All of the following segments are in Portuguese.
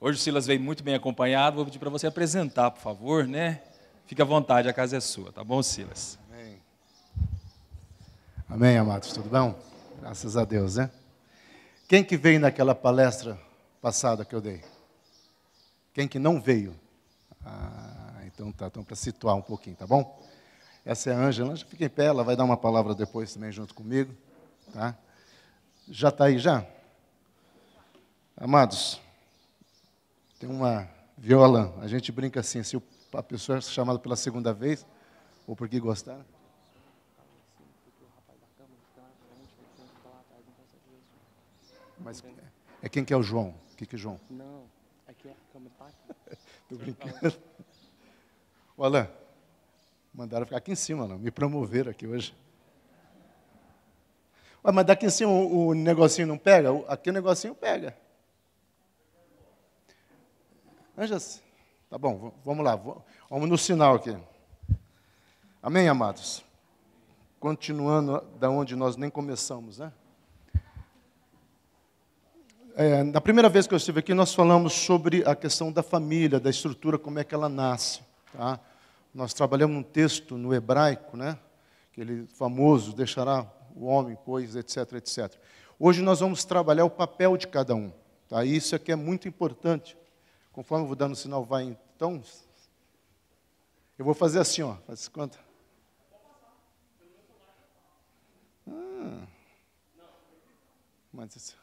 Hoje o Silas veio muito bem acompanhado, vou pedir para você apresentar, por favor, né? Fique à vontade, a casa é sua, tá bom, Silas? Amém. Amém, amados, tudo bom? Graças a Deus, né? Quem que veio naquela palestra passada que eu dei? Quem que não veio? Então tá, então para situar um pouquinho, tá bom? Essa é a Ângela, fica em pé, ela vai dar uma palavra depois também junto comigo, tá? Já está aí já? Amados, tem uma viola, a gente brinca assim, se a pessoa é chamada pela segunda vez, ou porque gostaram. Mas é quem que é o João? O que é o João? Não, aqui é a câmera está aqui. Estou brincando. Olha, mandaram ficar aqui em cima, não. Me promoveram aqui hoje. Ué, mas daqui em cima o negocinho não pega? Aqui o negocinho pega. Anjas, tá bom, vamos lá. Vamos no sinal aqui. Amém, amados? Continuando da onde nós nem começamos, né? Na primeira vez que eu estive aqui, nós falamos sobre a questão da família, da estrutura, como é que ela nasce. Tá? Nós trabalhamos um texto no hebraico, né? Aquele famoso, deixará o homem, pois, etc, etc. Hoje nós vamos trabalhar o papel de cada um. Tá? Isso aqui é muito importante. Conforme eu vou dando o sinal, vai então. Eu vou fazer assim, ó. Faz conta. Mas isso...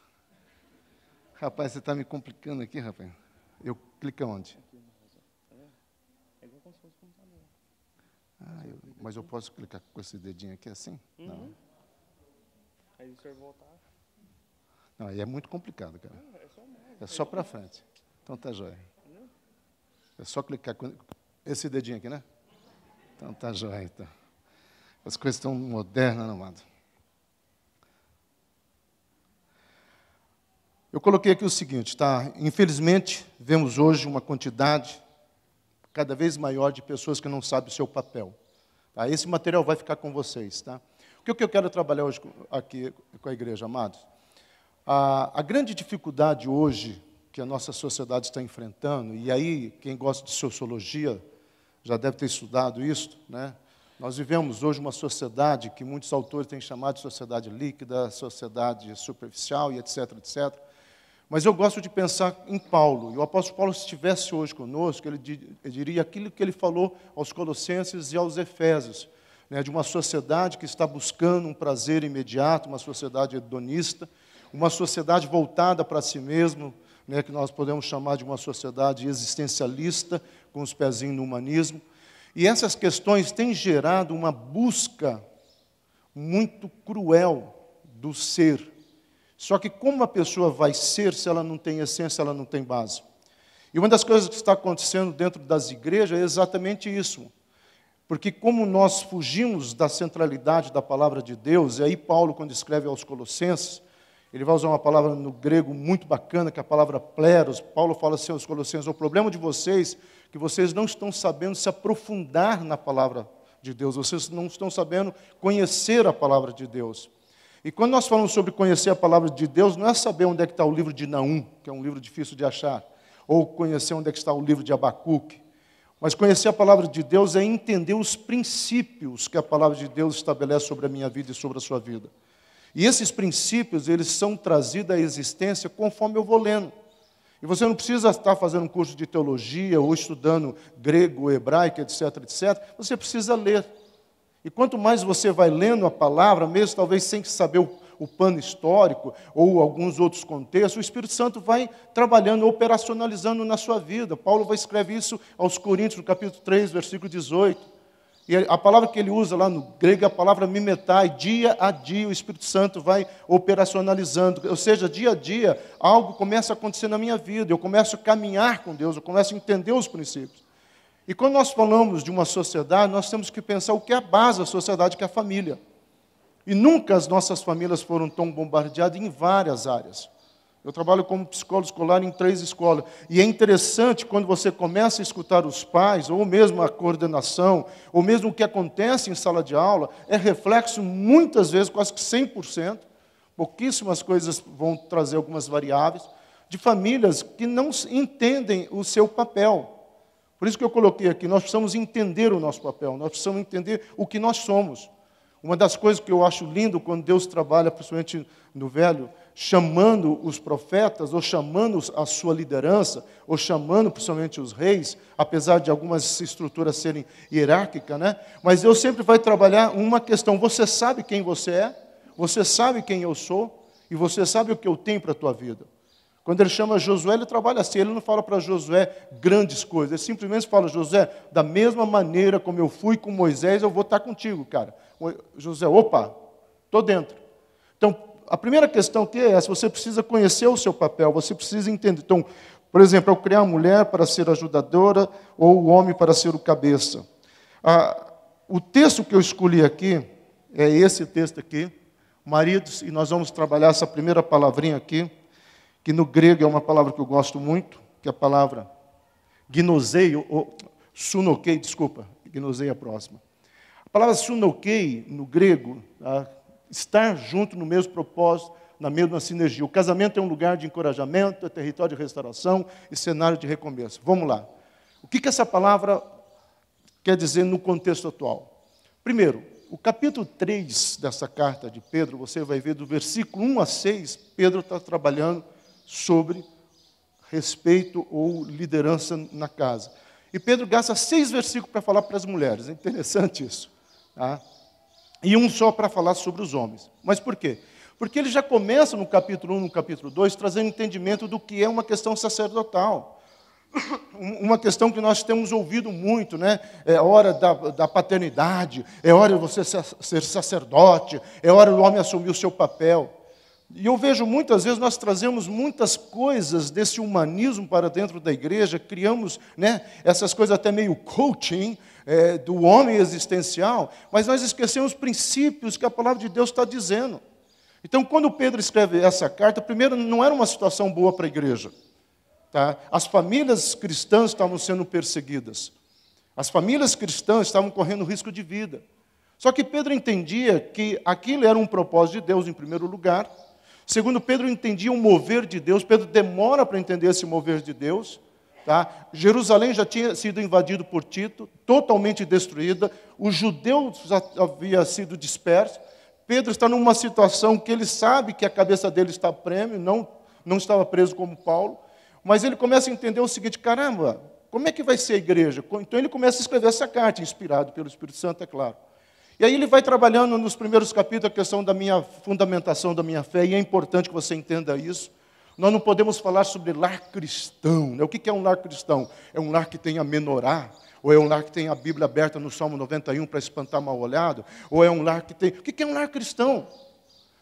Rapaz, você está me complicando aqui, rapaz. Eu clico onde? É igual como se fosse um computador. Mas eu posso clicar com esse dedinho aqui assim? Não. Aí se o senhor voltar... Não, aí é muito complicado, cara. É só mais. É só para frente. Então tá jóia. É só clicar com esse dedinho aqui, né? Então tá jóia, então. As coisas estão modernas, amado. Eu coloquei aqui o seguinte, tá? Infelizmente, vemos hoje uma quantidade cada vez maior de pessoas que não sabem o seu papel. Tá? Esse material vai ficar com vocês, tá? O que eu quero trabalhar hoje aqui com a igreja, amados? A grande dificuldade hoje que a nossa sociedade está enfrentando, e aí quem gosta de sociologia já deve ter estudado isso, né? Nós vivemos hoje uma sociedade que muitos autores têm chamado de sociedade líquida, sociedade superficial e etc, etc. Mas eu gosto de pensar em Paulo. E o apóstolo Paulo, se estivesse hoje conosco, ele diria aquilo que ele falou aos Colossenses e aos Efésios, né, de uma sociedade que está buscando um prazer imediato, uma sociedade hedonista, uma sociedade voltada para si mesmo, né, que nós podemos chamar de uma sociedade existencialista, com os pezinhos no humanismo. E essas questões têm gerado uma busca muito cruel do ser. Só que como a pessoa vai ser se ela não tem essência, ela não tem base? E uma das coisas que está acontecendo dentro das igrejas é exatamente isso. Porque como nós fugimos da centralidade da palavra de Deus, e aí Paulo, quando escreve aos Colossenses, ele vai usar uma palavra no grego muito bacana, que é a palavra pleros. Paulo fala assim aos Colossenses, o problema de vocês é que vocês não estão sabendo se aprofundar na palavra de Deus, vocês não estão sabendo conhecer a palavra de Deus. E quando nós falamos sobre conhecer a palavra de Deus, não é saber onde é que está o livro de Naum, que é um livro difícil de achar, ou conhecer onde é que está o livro de Abacuque. Mas conhecer a palavra de Deus é entender os princípios que a palavra de Deus estabelece sobre a minha vida e sobre a sua vida. E esses princípios, eles são trazidos à existência conforme eu vou lendo. E você não precisa estar fazendo um curso de teologia ou estudando grego, hebraico, etc, etc. Você precisa ler. E quanto mais você vai lendo a palavra, mesmo talvez sem saber o pano histórico ou alguns outros contextos, o Espírito Santo vai trabalhando, operacionalizando na sua vida. Paulo vai escrever isso aos Coríntios, no capítulo 3, versículo 18. E a palavra que ele usa lá no grego é a palavra mimetai. Dia a dia o Espírito Santo vai operacionalizando. Ou seja, dia a dia algo começa a acontecer na minha vida. Eu começo a caminhar com Deus, eu começo a entender os princípios. E quando nós falamos de uma sociedade, nós temos que pensar o que é a base da sociedade, que é a família. E nunca as nossas famílias foram tão bombardeadas em várias áreas. Eu trabalho como psicólogo escolar em 3 escolas. E é interessante quando você começa a escutar os pais, ou mesmo a coordenação, ou mesmo o que acontece em sala de aula, é reflexo, muitas vezes, quase que 100%. Pouquíssimas coisas vão trazer algumas variáveis. de famílias que não entendem o seu papel. Por isso que eu coloquei aqui, nós precisamos entender o nosso papel, nós precisamos entender o que nós somos. Uma das coisas que eu acho lindo quando Deus trabalha, principalmente no Velho, chamando os profetas, ou chamando a sua liderança, ou chamando principalmente os reis, apesar de algumas estruturas serem hierárquicas, né? Mas Deus sempre vai trabalhar uma questão: você sabe quem você é? Você sabe quem eu sou? E você sabe o que eu tenho para a tua vida? Quando ele chama Josué, ele trabalha assim, ele não fala para Josué grandes coisas, ele simplesmente fala: Josué, da mesma maneira como eu fui com Moisés, eu vou estar contigo, cara. Josué, opa, estou dentro. Então, a primeira questão que é essa: você precisa conhecer o seu papel, você precisa entender. Então, por exemplo, eu criar a mulher para ser ajudadora, ou o homem para ser o cabeça. O texto que eu escolhi aqui, é esse texto aqui, maridos, e nós vamos trabalhar essa primeira palavrinha aqui, que no grego é uma palavra que eu gosto muito, que é a palavra gnoseio, ou sunokei, desculpa, gnoseio é a próxima. A palavra sunokei, no grego, estar junto no mesmo propósito, na mesma sinergia. O casamento é um lugar de encorajamento, é território de restauração e cenário de recomeço. Vamos lá. O que essa palavra quer dizer no contexto atual? Primeiro, o capítulo 3 dessa carta de Pedro, você vai ver do versículo 1 a 6, Pedro está trabalhando sobre respeito ou liderança na casa. E Pedro gasta 6 versículos para falar para as mulheres. É interessante isso. Tá? E um só para falar sobre os homens. Mas por quê? Porque ele já começa no capítulo 1, no capítulo 2, trazendo entendimento do que é uma questão sacerdotal. Uma questão que nós temos ouvido muito, né? É hora da paternidade, é hora de você ser sacerdote, é hora do homem assumir o seu papel. E eu vejo muitas vezes nós trazemos muitas coisas desse humanismo para dentro da igreja, criamos, né, essas coisas até meio coaching do homem existencial, mas nós esquecemos princípios que a palavra de Deus está dizendo. Então, quando Pedro escreve essa carta, primeiro, não era uma situação boa para a igreja. Tá? As famílias cristãs estavam sendo perseguidas. As famílias cristãs estavam correndo risco de vida. Só que Pedro entendia que aquilo era um propósito de Deus, em primeiro lugar. Segundo, Pedro entendia o mover de Deus. Pedro demora para entender esse mover de Deus. Tá? Jerusalém já tinha sido invadido por Tito, totalmente destruída. Os judeus já haviam sido dispersos. Pedro está numa situação que ele sabe que a cabeça dele está a prêmio, não estava preso como Paulo. Mas ele começa a entender o seguinte: caramba, como é que vai ser a igreja? Então ele começa a escrever essa carta, inspirado pelo Espírito Santo, é claro. E aí ele vai trabalhando nos primeiros capítulos a questão da minha fundamentação da minha fé, e é importante que você entenda isso. Nós não podemos falar sobre lar cristão. Né? O que é um lar cristão? É um lar que tem a menorá? Ou é um lar que tem a Bíblia aberta no Salmo 91 para espantar mal olhado? Ou é um lar que tem... O que é um lar cristão?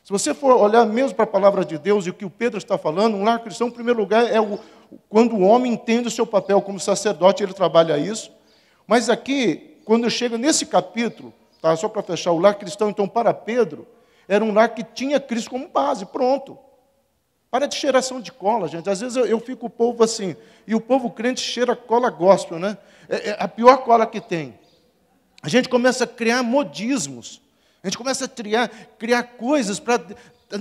Se você for olhar mesmo para a palavra de Deus e o que o Pedro está falando, um lar cristão, em primeiro lugar, é quando o homem entende o seu papel como sacerdote, ele trabalha isso. Mas aqui, quando chega nesse capítulo, tá, só para fechar, o lar cristão, então, para Pedro, era um lar que tinha Cristo como base, pronto. Para de cheiração de cola, gente. Às vezes eu fico o povo assim, e o povo crente cheira cola gospel, né? É a pior cola que tem. A gente começa a criar modismos. A gente começa a criar coisas para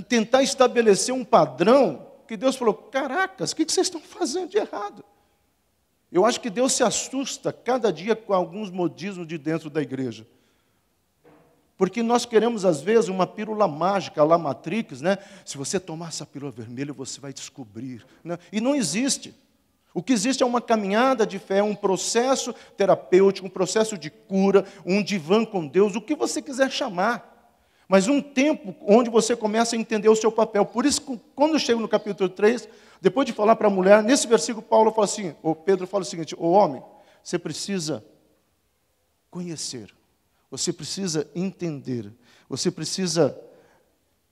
tentar estabelecer um padrão que Deus falou: caracas, o que vocês estão fazendo de errado? Eu acho que Deus se assusta cada dia com alguns modismos de dentro da igreja. Porque nós queremos, às vezes, uma pílula mágica, lá Matrix, né? Se você tomar essa pílula vermelha, você vai descobrir. Né? E não existe. O que existe é uma caminhada de fé, um processo terapêutico, um processo de cura, um divã com Deus, o que você quiser chamar. Mas um tempo onde você começa a entender o seu papel. Por isso, quando chego no capítulo 3, depois de falar para a mulher, nesse versículo, Pedro fala o seguinte: ô homem, você precisa conhecer, você precisa entender, você precisa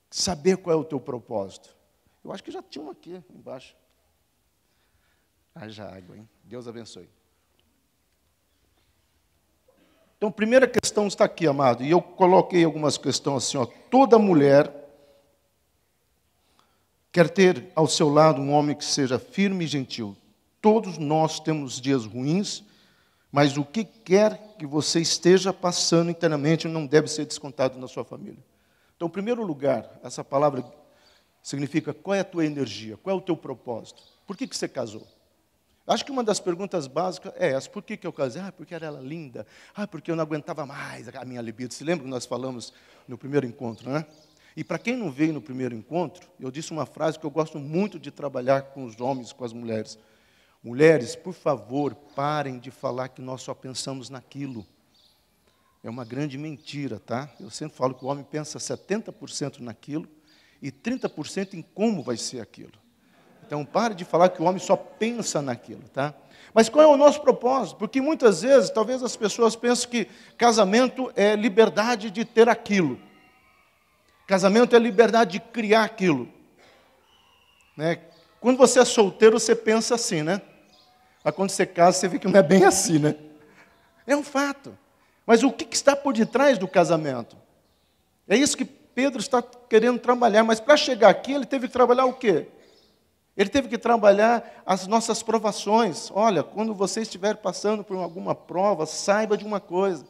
saber qual é o teu propósito. Eu acho que já tinha um aqui embaixo. Haja água, hein? Deus abençoe. Então, a primeira questão está aqui, amado, e eu coloquei algumas questões assim, ó. Toda mulher quer ter ao seu lado um homem que seja firme e gentil. Todos nós temos dias ruins, mas o que quer que você esteja passando internamente não deve ser descontado na sua família. Então, em primeiro lugar, essa palavra Significa, qual é a tua energia? Qual é o teu propósito? Por que você casou? Acho que uma das perguntas básicas é essa. Por que eu casei? Porque era ela linda. Porque eu não aguentava mais a minha libido. Se lembra que nós falamos no primeiro encontro, né? E para quem não veio no primeiro encontro, eu disse uma frase que eu gosto muito de trabalhar com os homens, com as mulheres. Mulheres, por favor, parem de falar que nós só pensamos naquilo. É uma grande mentira, tá? Eu sempre falo que o homem pensa 70% naquilo e 30% em como vai ser aquilo. Então, pare de falar que o homem só pensa naquilo, tá? Mas qual é o nosso propósito? Porque muitas vezes, talvez as pessoas pensem que casamento é liberdade de ter aquilo. Casamento é liberdade de criar aquilo. Né? Quando você é solteiro, você pensa assim, né? Mas quando você casa, você vê que não é bem assim, né? É um fato. Mas o que está por detrás do casamento? É isso que Pedro está querendo trabalhar. Mas para chegar aqui, ele teve que trabalhar o quê? Ele teve que trabalhar as nossas provações. Olha, quando você estiver passando por alguma prova, saiba de uma coisa.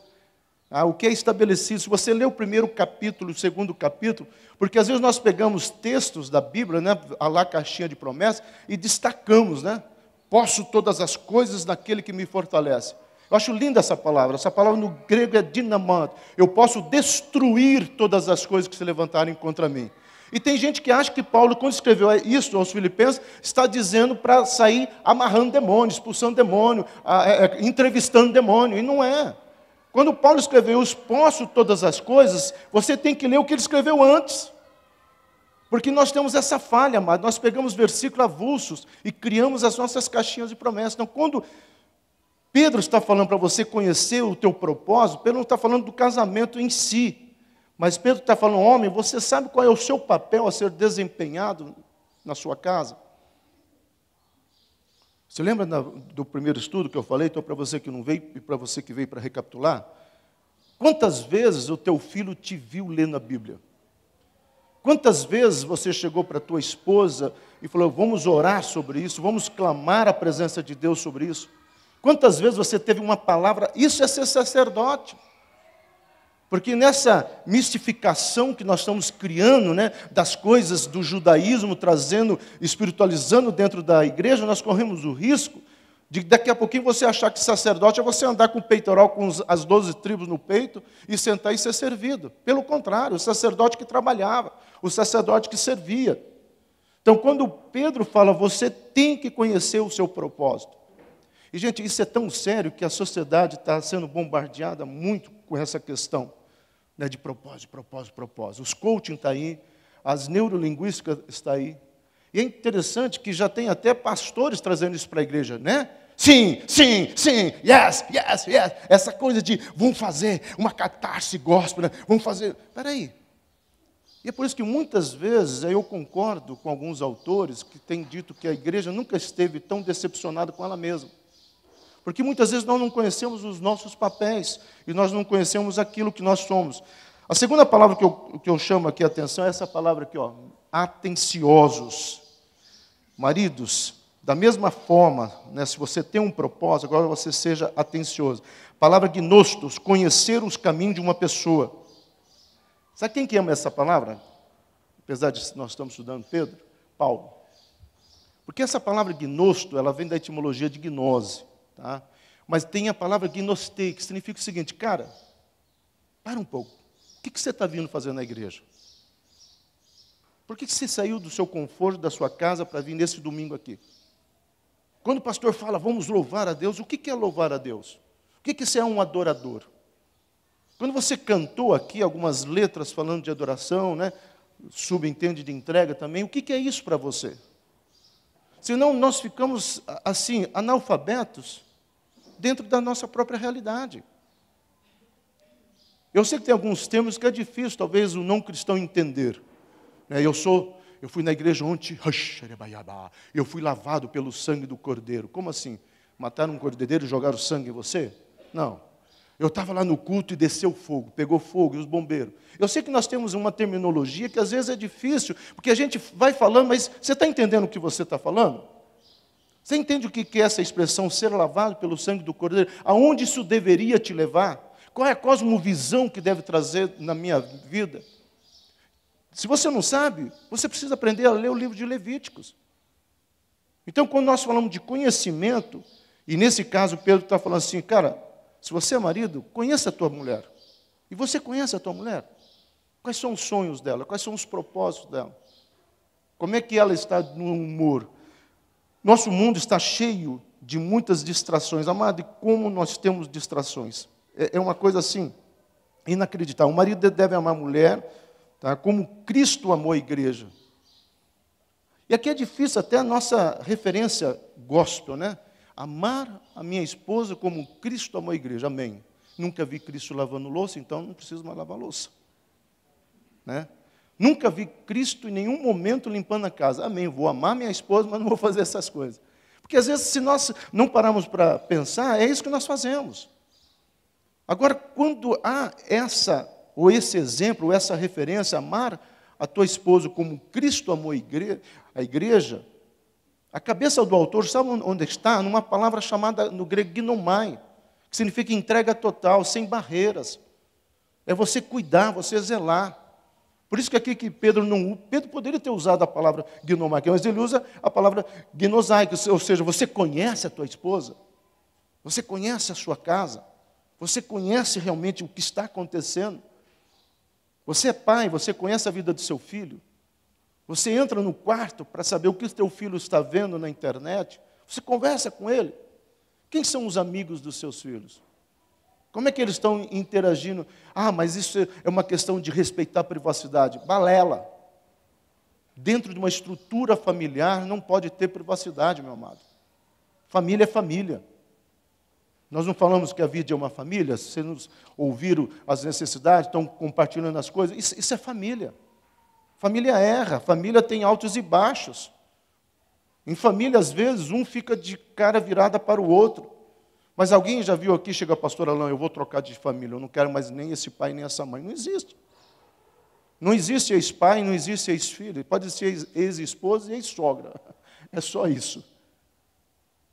O que é estabelecido. Se você lê o primeiro capítulo, o segundo capítulo, porque às vezes nós pegamos textos da Bíblia, né, a lá caixinha de promessas, e destacamos, né? Posso todas as coisas naquele que me fortalece. Eu acho linda essa palavra no grego é dinamante. Eu posso destruir todas as coisas que se levantarem contra mim. E tem gente que acha que Paulo, quando escreveu isso aos Filipenses, está dizendo para sair amarrando demônio, expulsando demônio, entrevistando demônio, e não é. Quando Paulo escreveu, eu posso todas as coisas, você tem que ler o que ele escreveu antes. Porque nós temos essa falha, amado, nós pegamos versículos avulsos e criamos as nossas caixinhas de promessas. Então, quando Pedro está falando para você conhecer o teu propósito, Pedro não está falando do casamento em si. Mas Pedro está falando, homem, você sabe qual é o seu papel a ser desempenhado na sua casa? Você lembra do primeiro estudo que eu falei? Então, para você que não veio e para você que veio para recapitular. Quantas vezes o teu filho te viu lendo a Bíblia? Quantas vezes você chegou para a tua esposa e falou, vamos orar sobre isso, vamos clamar a presença de Deus sobre isso? Quantas vezes você teve uma palavra, isso é ser sacerdote? Porque nessa mistificação que nós estamos criando, né, das coisas do judaísmo, trazendo, espiritualizando dentro da igreja, nós corremos o risco de daqui a pouquinho você achar que sacerdote é você andar com o peitoral com as 12 tribos no peito e sentar e ser servido. Pelo contrário, o sacerdote que trabalhava, o sacerdote que servia. Então, quando Pedro fala, você tem que conhecer o seu propósito. E, gente, isso é tão sério que a sociedade está sendo bombardeada muito com essa questão. Né, de propósito. Os coaching estão aí, as neurolinguísticas estão aí. E é interessante que já tem até pastores trazendo isso para a igreja, né? Sim, yes. Essa coisa de, vamos fazer uma catarse gospel, né? Vamos fazer... Espera aí. E é por isso que muitas vezes eu concordo com alguns autores que têm dito que a igreja nunca esteve tão decepcionada com ela mesma. Porque muitas vezes nós não conhecemos os nossos papéis e nós não conhecemos aquilo que nós somos. A segunda palavra que eu chamo aqui a atenção é essa palavra aqui, ó, atenciosos. Maridos, da mesma forma, né, se você tem um propósito, agora você seja atencioso. A palavra gnostos, conhecer os caminhos de uma pessoa. Sabe quem que ama essa palavra? Apesar de nós estamos estudando Pedro, Paulo. Porque essa palavra gnosto, ela vem da etimologia de gnose. Tá? Mas tem a palavra gnostei, que significa o seguinte, cara, para um pouco, o que você está vindo fazer na igreja? Por que você saiu do seu conforto, da sua casa, para vir nesse domingo aqui? Quando o pastor fala, vamos louvar a Deus, o que é louvar a Deus? O que você é um adorador? Quando você cantou aqui algumas letras falando de adoração, né, subentende de entrega também, o que é isso para você? Senão nós ficamos, assim, analfabetos dentro da nossa própria realidade. Eu sei que tem alguns termos que é difícil, talvez, o não cristão entender. Eu fui na igreja ontem, eu fui lavado pelo sangue do cordeiro. Como assim? Mataram um cordeiro e jogaram sangue em você? Não. Eu estava lá no culto e desceu fogo, pegou fogo, e os bombeiros. Eu sei que nós temos uma terminologia que às vezes é difícil, porque a gente vai falando, mas você está entendendo o que você está falando? Você entende o que é essa expressão, ser lavado pelo sangue do cordeiro? Aonde isso deveria te levar? Qual é a cosmovisão que deve trazer na minha vida? Se você não sabe, você precisa aprender a ler o livro de Levíticos. Então, quando nós falamos de conhecimento, e nesse caso Pedro está falando assim, cara, se você é marido, conheça a tua mulher. E você conhece a tua mulher? Quais são os sonhos dela? Quais são os propósitos dela? Como é que ela está no humor? Nosso mundo está cheio de muitas distrações. Amado, e como nós temos distrações? É uma coisa assim, inacreditável. O marido deve amar a mulher, tá, como Cristo amou a igreja. E aqui é difícil até a nossa referência gospel, né? Amar a minha esposa como Cristo amou a igreja. Amém. Nunca vi Cristo lavando louça, então não preciso mais lavar louça. Né? Nunca vi Cristo em nenhum momento limpando a casa. Amém, vou amar minha esposa, mas não vou fazer essas coisas. Porque às vezes, se nós não pararmos para pensar, é isso que nós fazemos. Agora, quando há esse exemplo, ou essa referência, amar a tua esposa como Cristo amou a igreja, a cabeça do autor, sabe onde está? Numa palavra chamada no grego ginomai, que significa entrega total, sem barreiras. É você cuidar, você zelar. Por isso que aqui que Pedro poderia ter usado a palavra ginomai, mas ele usa a palavra ginosai, ou seja, você conhece a tua esposa, você conhece a sua casa, você conhece realmente o que está acontecendo. Você é pai, você conhece a vida do seu filho. Você entra no quarto para saber o que o teu filho está vendo na internet. Você conversa com ele. Quem são os amigos dos seus filhos? Como é que eles estão interagindo? Ah, mas isso é uma questão de respeitar a privacidade. Balela. Dentro de uma estrutura familiar não pode ter privacidade, meu amado. Família é família. Nós não falamos que a vida é uma família? Vocês nos ouviram as necessidades, estão compartilhando as coisas. Isso é família. Família erra, família tem altos e baixos. Em família, às vezes, um fica de cara virada para o outro. Mas alguém já viu aqui, chega a pastor Alain, eu vou trocar de família, eu não quero mais nem esse pai, nem essa mãe. Não existe. Não existe ex-pai, não existe ex-filho. Pode ser ex-esposa e ex-sogra. É só isso.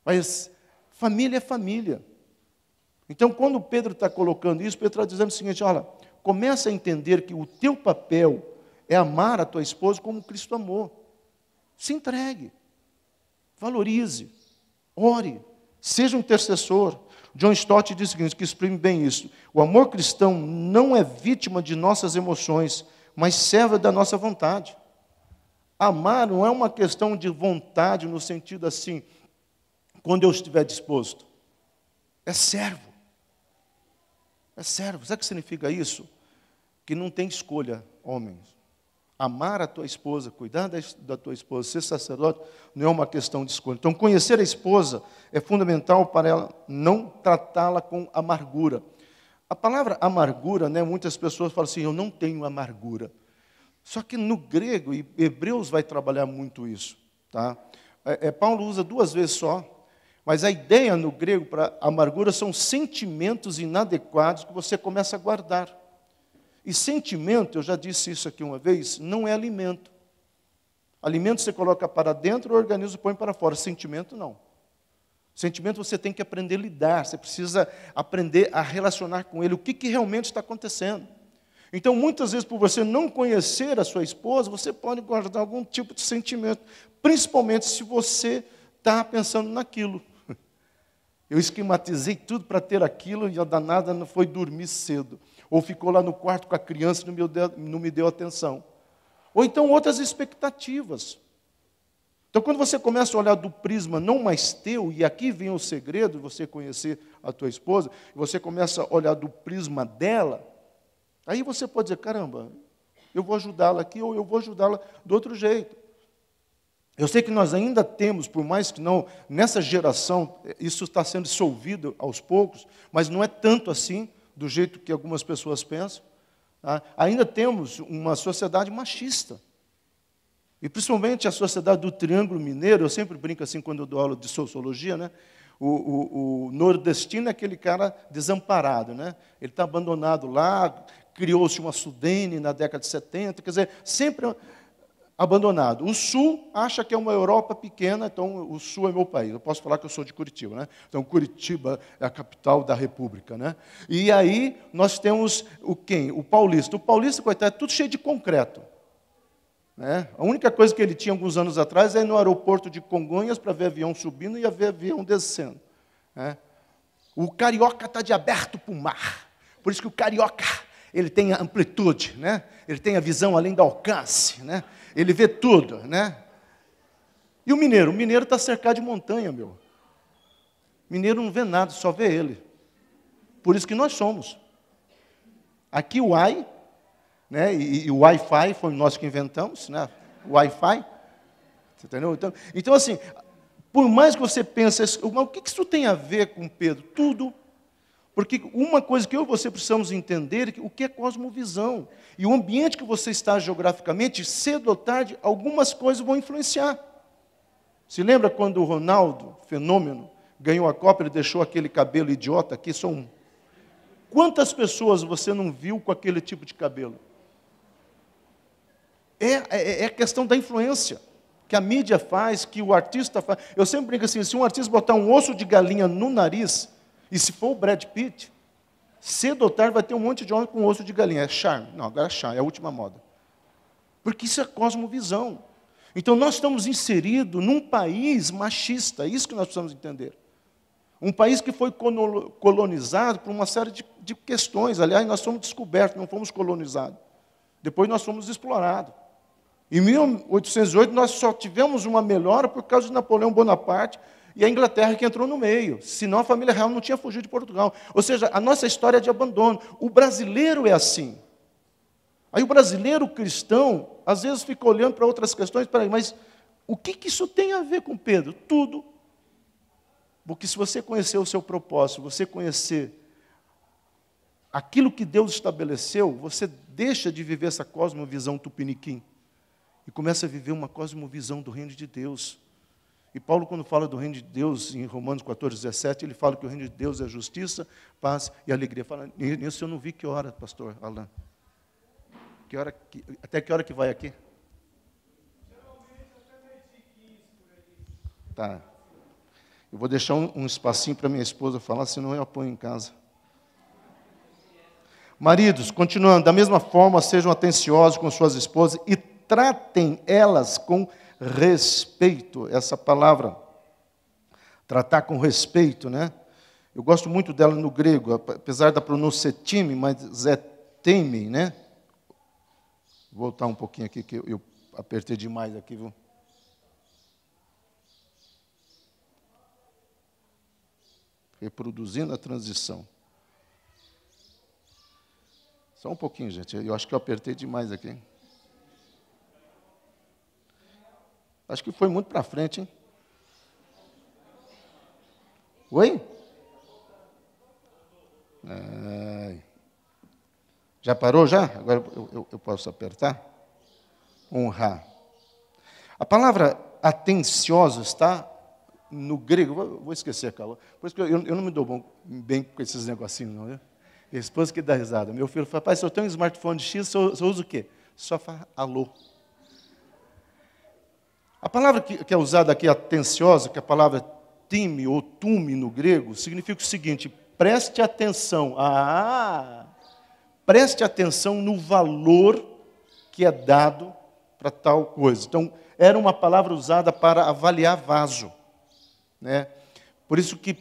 Mas família é família. Então, quando Pedro está colocando isso, Pedro está dizendo o seguinte, olha, começa a entender que o teu papel é amar a tua esposa como Cristo amou. Se entregue. Valorize. Ore. Seja um intercessor. John Stott diz o seguinte, que exprime bem isso. O amor cristão não é vítima de nossas emoções, mas serve da nossa vontade. Amar não é uma questão de vontade no sentido assim, quando eu estiver disposto. É servo. É servo. Sabe o que significa isso? Que não tem escolha, homens. Amar a tua esposa, cuidar da tua esposa, ser sacerdote, não é uma questão de escolha. Então, conhecer a esposa é fundamental para ela não tratá-la com amargura. A palavra amargura, né, muitas pessoas falam assim, eu não tenho amargura. Só que no grego, e Hebreus vai trabalhar muito isso. Tá? Paulo usa 2 vezes só, mas a ideia no grego para amargura são sentimentos inadequados que você começa a guardar. E sentimento, eu já disse isso aqui uma vez, não é alimento. Alimento você coloca para dentro, o organismo põe para fora. Sentimento não. Sentimento você tem que aprender a lidar, você precisa aprender a relacionar com ele, o que realmente está acontecendo. Então, muitas vezes, por você não conhecer a sua esposa, você pode guardar algum tipo de sentimento, principalmente se você está pensando naquilo. Eu esquematizei tudo para ter aquilo e a danada não foi dormir cedo. Ou ficou lá no quarto com a criança e não me deu atenção. Ou então outras expectativas. Então, quando você começa a olhar do prisma não mais teu, e aqui vem o segredo de você conhecer a tua esposa, e você começa a olhar do prisma dela, aí você pode dizer, caramba, eu vou ajudá-la aqui ou eu vou ajudá-la do outro jeito. Eu sei que nós ainda temos, por mais que não, nessa geração, isso está sendo dissolvido aos poucos, mas não é tanto assim, do jeito que algumas pessoas pensam. Tá? Ainda temos uma sociedade machista. E principalmente a sociedade do Triângulo Mineiro, eu sempre brinco assim quando eu dou aula de sociologia, né? O nordestino é aquele cara desamparado, né? Ele está abandonado lá, criou-se uma Sudene na década de 70, quer dizer, sempre abandonado. O Sul acha que é uma Europa pequena, então o Sul é meu país. Eu posso falar que eu sou de Curitiba, né? Então Curitiba é a capital da República, né? E aí nós temos o quem? O paulista. O paulista, coitado, é tudo cheio de concreto. né? A única coisa que ele tinha alguns anos atrás é ir no aeroporto de Congonhas para ver avião subindo e ver avião descendo, né? O carioca está de aberto para o mar. Por isso que o carioca, ele tem a amplitude, né? Ele tem a visão além do alcance, né? Ele vê tudo, né? E o mineiro está cercado de montanha, meu. Mineiro não vê nada, só vê ele. Por isso que nós somos. Aqui o AI, né? E o Wi-Fi foi nós que inventamos, né? O Wi-Fi. Você entendeu? Então, assim, por mais que você pense, o que isso tem a ver com Pedro? Tudo. Porque uma coisa que eu e você precisamos entender é o que é cosmovisão. E o ambiente que você está geograficamente, cedo ou tarde, algumas coisas vão influenciar. Se lembra quando o Ronaldo, fenômeno, ganhou a Copa, ele deixou aquele cabelo idiota aqui, só um. Quantas pessoas você não viu com aquele tipo de cabelo? É a questão da influência que a mídia faz, que o artista faz. Eu sempre brinco assim, se um artista botar um osso de galinha no nariz, e se for o Brad Pitt, cedo ou tarde vai ter um monte de homem com osso de galinha. É charme. Não, agora é charme, é a última moda. Porque isso é cosmovisão. Então nós estamos inseridos num país machista, é isso que nós precisamos entender. Um país que foi colonizado por uma série de questões. Aliás, nós fomos descobertos, não fomos colonizados. Depois nós fomos explorados. Em 1808 nós só tivemos uma melhora por causa de Napoleão Bonaparte e a Inglaterra que entrou no meio. Senão a família real não tinha fugido de Portugal. Ou seja, a nossa história é de abandono. O brasileiro é assim. Aí o brasileiro cristão, às vezes fica olhando para outras questões, peraí, mas o que isso tem a ver com Pedro? Tudo. Porque se você conhecer o seu propósito, você conhecer aquilo que Deus estabeleceu, você deixa de viver essa cosmovisão tupiniquim e começa a viver uma cosmovisão do reino de Deus. E Paulo, quando fala do reino de Deus, em Romanos 14:17, ele fala que o reino de Deus é justiça, paz e alegria. Fala, nisso eu não vi que hora, pastor Alan. Até que hora que vai aqui? Tá. Eu vou deixar um espacinho para minha esposa falar, senão eu apanho em casa. Maridos, continuando, da mesma forma, sejam atenciosos com suas esposas e tratem elas com respeito. Essa palavra, tratar com respeito, né? Eu gosto muito dela no grego, apesar da pronúncia time, mas é teme, né? Vou voltar um pouquinho aqui, que eu apertei demais aqui, viu? Reproduzindo a transição. Só um pouquinho, gente. Eu acho que eu apertei demais aqui. Acho que foi muito para frente, hein? Oi? Já parou, já? Agora eu posso apertar? Honrar. A palavra atencioso está no grego. Vou esquecer, calma. Por isso que eu não me dou bem com esses negocinhos, não é? A esposa que dá risada. Meu filho fala, pai, se eu tenho um smartphone X, eu uso o quê? Só fala alô. A palavra que é usada aqui, atenciosa, que é a palavra time ou tume no grego, significa o seguinte, preste atenção. Preste atenção no valor que é dado para tal coisa. Então, era uma palavra usada para avaliar vaso, né? Por isso que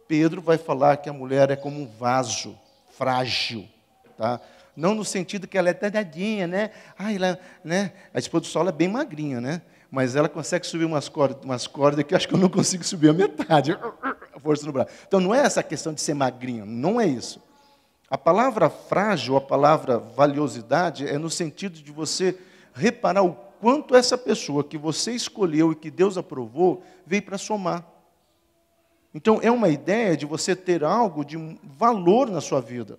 Pedro vai falar que a mulher é como um vaso frágil, tá? Não no sentido que ela é danadinha, né? Ela, né? A esposa do Saulo é bem magrinha, né? Mas ela consegue subir umas cordas que eu acho que eu não consigo subir a metade. A força no braço. Então, não é essa questão de ser magrinho, não é isso. A palavra frágil, a palavra valiosidade, é no sentido de você reparar o quanto essa pessoa que você escolheu e que Deus aprovou, veio para somar. Então, é uma ideia de você ter algo de valor na sua vida.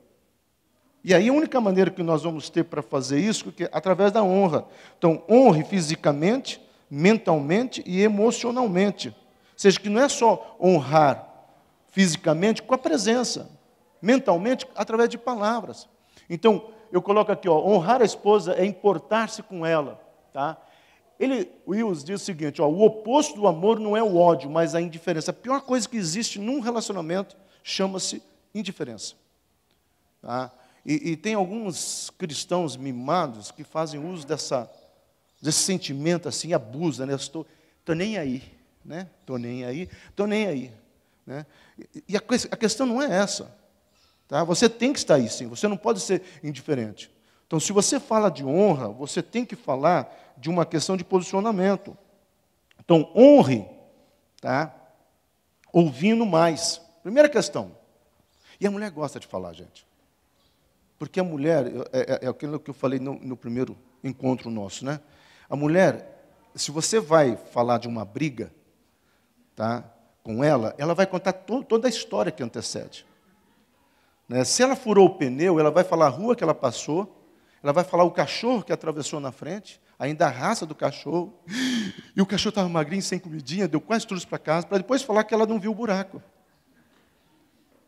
E aí, a única maneira que nós vamos ter para fazer isso é através da honra. Então, honre fisicamente, mentalmente e emocionalmente. Ou seja, que não é só honrar fisicamente com a presença, mentalmente, através de palavras. Então, eu coloco aqui, honrar a esposa é importar-se com ela. Tá? O Wills diz o seguinte, o oposto do amor não é o ódio, mas a indiferença. A pior coisa que existe num relacionamento chama-se indiferença. Tá? E tem alguns cristãos mimados que fazem uso Esse sentimento assim abusa, né? Eu estou nem aí, né? Estou nem aí, estou nem aí. Né? E a questão não é essa. Tá? Você tem que estar aí, sim. Você não pode ser indiferente. Então, se você fala de honra, você tem que falar de uma questão de posicionamento. Então, honre, tá? Ouvindo mais. Primeira questão. E a mulher gosta de falar, gente. Porque a mulher, é aquilo que eu falei no primeiro encontro nosso, né? A mulher, se você vai falar de uma briga, tá, com ela vai contar toda a história que antecede. Né? Se ela furou o pneu, ela vai falar a rua que ela passou, ela vai falar o cachorro que atravessou na frente, ainda a raça do cachorro, e o cachorro estava magrinho, sem comidinha, deu quase tudo para casa, para depois falar que ela não viu o buraco.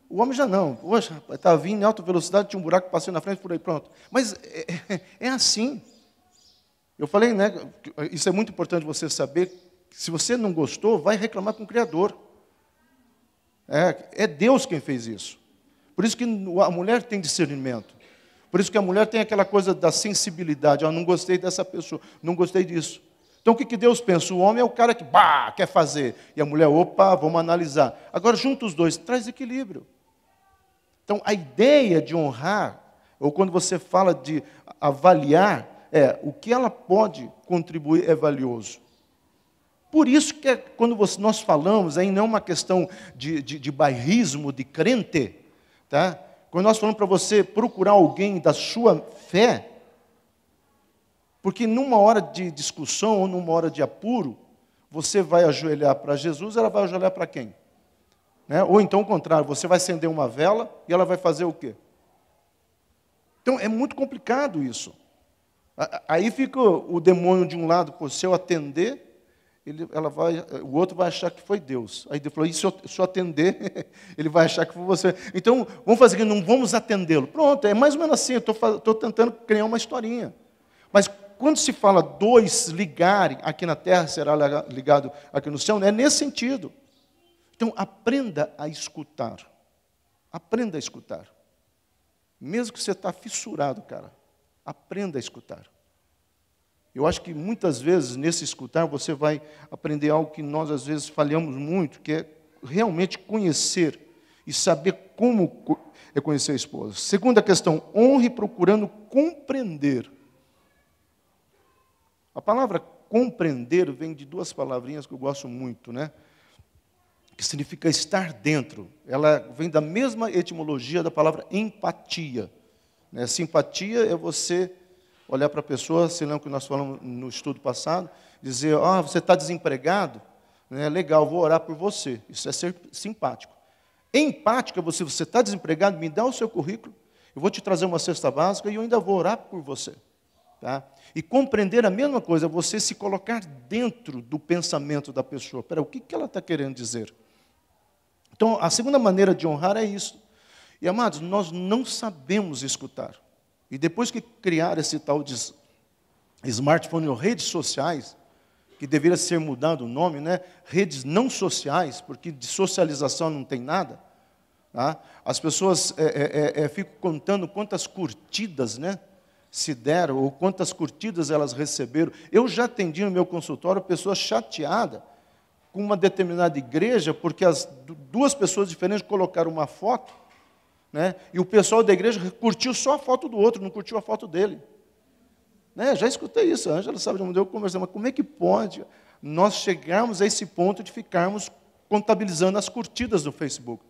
O homem já não. Poxa, estava vindo em alta velocidade, tinha um buraco, passei na frente, por aí, pronto. Mas é assim. Eu falei, né, isso é muito importante você saber, se você não gostou, vai reclamar com o Criador. É Deus quem fez isso. Por isso que a mulher tem discernimento. Por isso que a mulher tem aquela coisa da sensibilidade. Eu não gostei dessa pessoa, não gostei disso. Então o que Deus pensa? O homem é o cara que quer fazer. E a mulher, opa, vamos analisar. Agora, junta os dois, traz equilíbrio. Então, a ideia de honrar, ou quando você fala de avaliar, o que ela pode contribuir é valioso. Por isso que quando nós falamos, aí não é uma questão de bairrismo, de crente, tá? Quando nós falamos para você procurar alguém da sua fé, porque numa hora de discussão ou numa hora de apuro, você vai ajoelhar para Jesus, ela vai ajoelhar para quem? Né? Ou então o contrário, você vai acender uma vela e ela vai fazer o quê? Então é muito complicado isso. Aí fica o demônio de um lado, se eu atender, o outro vai achar que foi Deus. Aí Deus falou, e se eu atender, ele vai achar que foi você. Então, vamos fazer que não vamos atendê-lo. Pronto, é mais ou menos assim, eu estou tentando criar uma historinha. Mas quando se fala dois ligarem aqui na terra, será ligado aqui no céu, é nesse sentido. Então, aprenda a escutar. Aprenda a escutar. Mesmo que você está fissurado, cara, aprenda a escutar. Eu acho que muitas vezes, nesse escutar, você vai aprender algo que nós, às vezes, falhamos muito, que é realmente conhecer e saber como é conhecer a esposa. Segunda questão, honre procurando compreender. A palavra compreender vem de duas palavrinhas que eu gosto muito, né? Que significa estar dentro. Ela vem da mesma etimologia da palavra empatia. Né? Simpatia é você olhar para a pessoa, se lembra que nós falamos no estudo passado, dizer, você está desempregado, né? Legal, vou orar por você. Isso é ser simpático. Empático é você está desempregado, me dá o seu currículo, eu vou te trazer uma cesta básica e eu ainda vou orar por você. Tá? E compreender a mesma coisa, você se colocar dentro do pensamento da pessoa. Espera, o que ela está querendo dizer? Então, a segunda maneira de honrar é isso. E, amados, nós não sabemos escutar. E depois que criar esse tal de smartphone ou redes sociais, que deveria ser mudado o nome, né? Redes não sociais, porque de socialização não tem nada. Tá? As pessoas ficam contando quantas curtidas, né, se deram, ou quantas curtidas elas receberam. Eu já atendi no meu consultório pessoas chateadas com uma determinada igreja, porque as duas pessoas diferentes colocaram uma foto, né, e o pessoal da igreja curtiu só a foto do outro, não curtiu a foto dele. Né, já escutei isso, a Ângela sabe de onde eu conversei, mas como é que pode nós chegarmos a esse ponto de ficarmos contabilizando as curtidas do Facebook?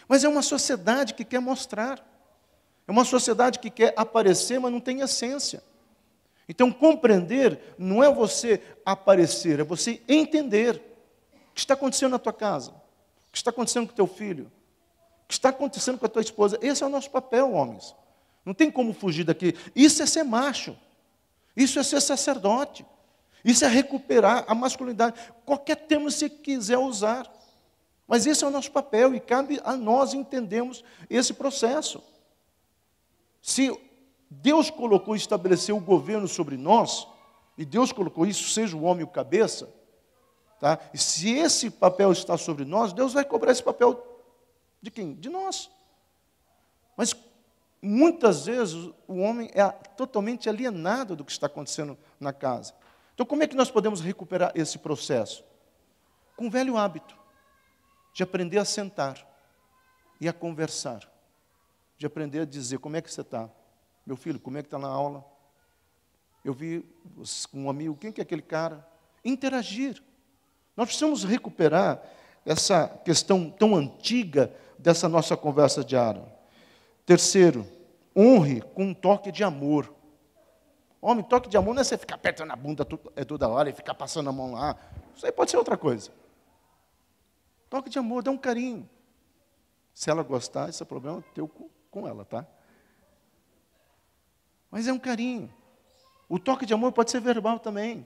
Mas é uma sociedade que quer mostrar, é uma sociedade que quer aparecer, mas não tem essência. Então, compreender não é você aparecer, é você entender o que está acontecendo na tua casa, o que está acontecendo com o teu filho, o que está acontecendo com a tua esposa. Esse é o nosso papel, homens. Não tem como fugir daqui. Isso é ser macho, isso é ser sacerdote, isso é recuperar a masculinidade. Qualquer termo que você quiser usar. Mas esse é o nosso papel e cabe a nós entendermos esse processo. Se Deus colocou e estabeleceu o governo sobre nós, e Deus colocou isso, seja o homem o cabeça, tá? E se esse papel está sobre nós, Deus vai cobrar esse papel de quem? De nós. Mas muitas vezes o homem é totalmente alienado do que está acontecendo na casa. Então, como é que nós podemos recuperar esse processo? Com o velho hábito de aprender a sentar e a conversar, de aprender a dizer, como é que você está? Meu filho, como é que está na aula? Eu vi com um amigo, quem que é aquele cara? Interagir. Nós precisamos recuperar essa questão tão antiga dessa nossa conversa diária. Terceiro, honre com um toque de amor. Homem, toque de amor não é você ficar apertando a bunda toda hora e ficar passando a mão lá. Isso aí pode ser outra coisa. Toque de amor, dá um carinho. Se ela gostar, esse é problema teu com ela, tá? Mas é um carinho. O toque de amor pode ser verbal também.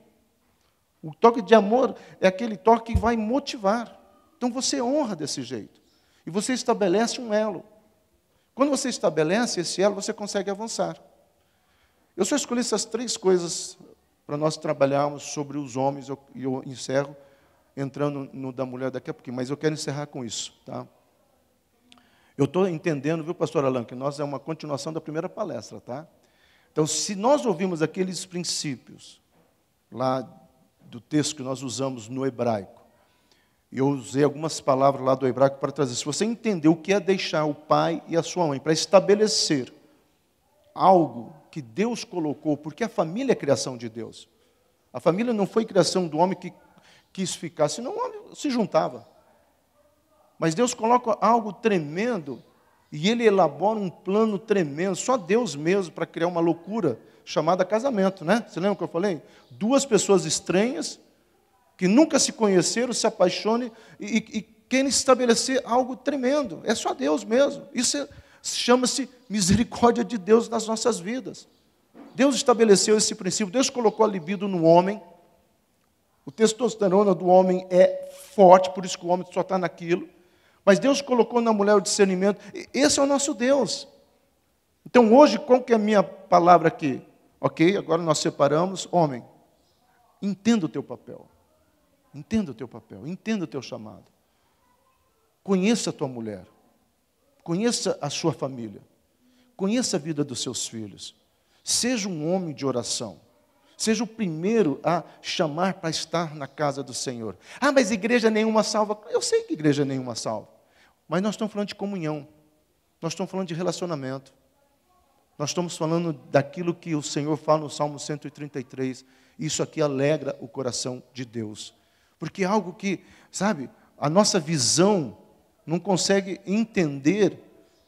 O toque de amor é aquele toque que vai motivar. Então você honra desse jeito. E você estabelece um elo. Quando você estabelece esse elo, você consegue avançar. Eu só escolhi essas 3 coisas para nós trabalharmos sobre os homens, e eu encerro entrando no da mulher daqui a pouquinho, mas eu quero encerrar com isso. Tá? Eu estou entendendo, viu, pastor Alan, que nós é uma continuação da primeira palestra. Tá? Então, se nós ouvimos aqueles princípios, lá do texto que nós usamos no hebraico, e eu usei algumas palavras lá do hebraico para trazer, se você entender o que é deixar o pai e a sua mãe, para estabelecer algo que Deus colocou, porque a família é criação de Deus. A família não foi criação do homem que quis ficar, senão o homem se juntava. Mas Deus coloca algo tremendo, e Ele elabora um plano tremendo, só Deus mesmo, para criar uma loucura chamada casamento, né? Você lembra o que eu falei? 2 pessoas estranhas, que nunca se conheceram, se apaixonem, e querem estabelecer algo tremendo. É só Deus mesmo. Isso chama-se misericórdia de Deus nas nossas vidas. Deus estabeleceu esse princípio, Deus colocou a libido no homem. O testosterona do homem é forte, por isso que o homem só está naquilo. Mas Deus colocou na mulher o discernimento. Esse é o nosso Deus. Então hoje, qual que é a minha palavra aqui? Ok, agora nós separamos. Homem, entenda o teu papel. Entenda o teu papel, entenda o teu chamado. Conheça a tua mulher. Conheça a sua família. Conheça a vida dos seus filhos. Seja um homem de oração. Seja o primeiro a chamar para estar na casa do Senhor. Ah, mas igreja nenhuma salva. Eu sei que igreja nenhuma salva. Mas nós estamos falando de comunhão. Nós estamos falando de relacionamento. Nós estamos falando daquilo que o Senhor fala no Salmo 133. Isso aqui alegra o coração de Deus. Porque é algo que, sabe, a nossa visão não consegue entender